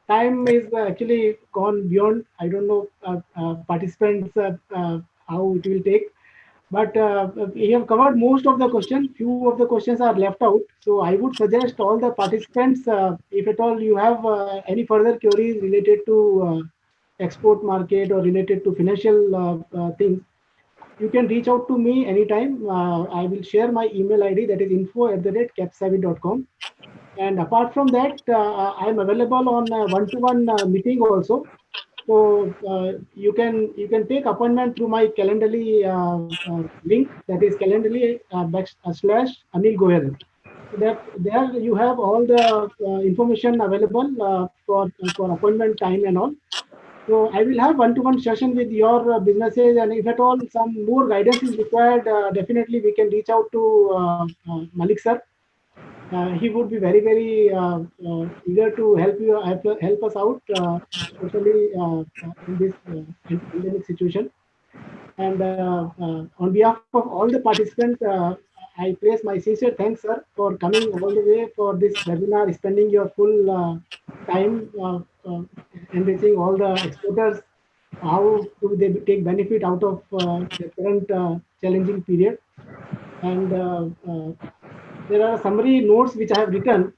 time is actually gone beyond. I don't know participants how it will take, but we have covered most of the questions. Few of the questions are left out. So I would suggest all the participants, if at all you have any further queries related to export market or related to financial things, you can reach out to me anytime. I will share my email ID, that is info@capsavvy.com. And apart from that, I am available on one-to-one meeting also. So you can take appointment through my Calendly link, that is Calendly / Anil Goyal. So that there you have all the information available for appointment time and all. So I will have one-to-one session with your businesses, and if at all some more guidance is required, definitely we can reach out to Malik sir. He would be very, very eager to help us out, especially in this pandemic situation. And on behalf of all the participants, I place my sincere thanks, sir, for coming all the way for this webinar, spending your full time enriching all the exporters. How do they take benefit out of the current challenging period? And there are summary notes which I have written,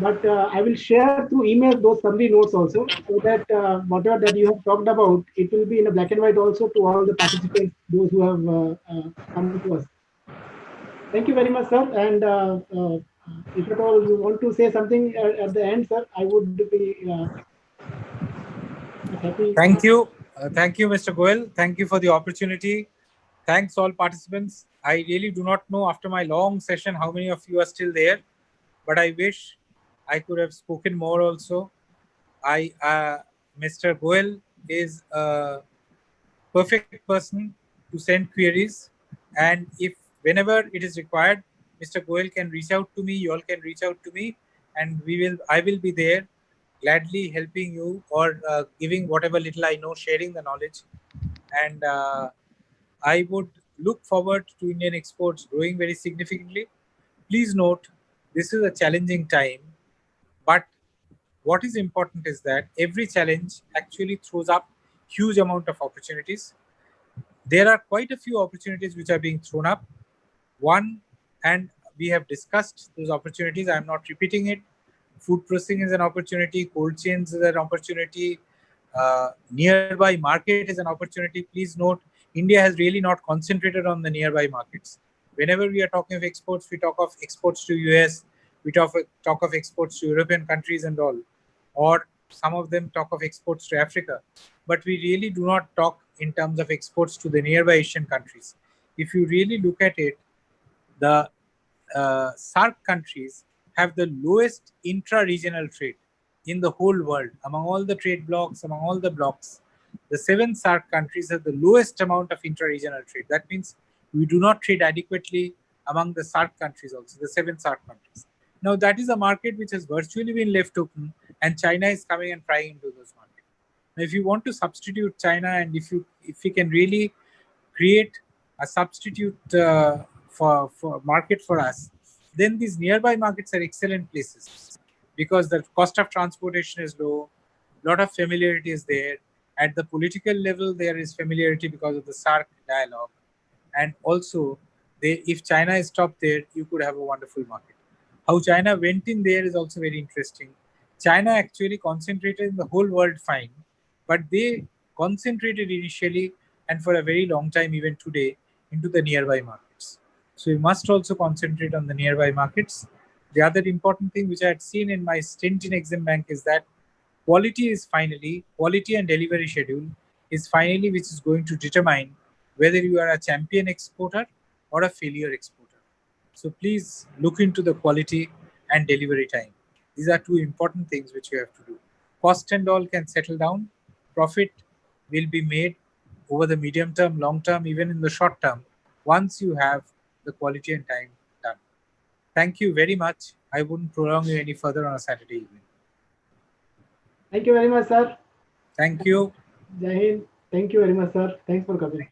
but I will share through email those summary notes also, so that whatever that you have talked about, it will be in a black and white also to all the participants, those who have come to us. Thank you very much, sir. And if at all you want to say something at the end, sir, I would be happy. Thank you, Mr. Goel. Thank you for the opportunity. Thanks all participants. I really do not know after my long session how many of you are still there, but I wish I could have spoken more also. Mr. Goel is a perfect person to send queries, and if whenever it is required, Mr. Goel can reach out to me, you all can reach out to me, and I will be there gladly helping you or giving whatever little I know, sharing the knowledge. And I would look forward to Indian exports growing very significantly. Please note, this is a challenging time, but what is important is that every challenge actually throws up huge amount of opportunities. There are quite a few opportunities which are being thrown up. One, and we have discussed those opportunities, I'm not repeating it. Food processing is an opportunity, cold chains is an opportunity, nearby market is an opportunity. Please note, India has really not concentrated on the nearby markets. Whenever we are talking of exports, we talk of exports to US, we talk of exports to European countries and all, or some of them talk of exports to Africa. But we really do not talk in terms of exports to the nearby Asian countries. If you really look at it, the SAARC countries have the lowest intra-regional trade in the whole world. Among all the trade blocs, among all the blocs, the 7 SAARC countries have the lowest amount of intra-regional trade. That means we do not trade adequately among the SAARC countries also, the 7 SAARC countries. Now that is a market which has virtually been left open, and China is coming and prying into those markets. Now if you want to substitute China, and if we can really create a substitute for market for us, then these nearby markets are excellent places because the cost of transportation is low, a lot of familiarity is there. At the political level, there is familiarity because of the SAARC dialogue. And also, if China is stopped there, you could have a wonderful market. How China went in there is also very interesting. China actually concentrated in the whole world fine, but they concentrated initially and for a very long time, even today, into the nearby markets. So we must also concentrate on the nearby markets. The other important thing which I had seen in my stint in Exim Bank is that quality and delivery schedule is finally which is going to determine whether you are a champion exporter or a failure exporter. So please look into the quality and delivery time. These are two important things which you have to do. Cost and all can settle down. Profit will be made over the medium term, long term, even in the short term, once you have the quality and time done. Thank you very much. I wouldn't prolong you any further on a Saturday evening. Thank you very much, sir. Thank you. Jai Hind. Thank you very much, sir. Thanks for coming.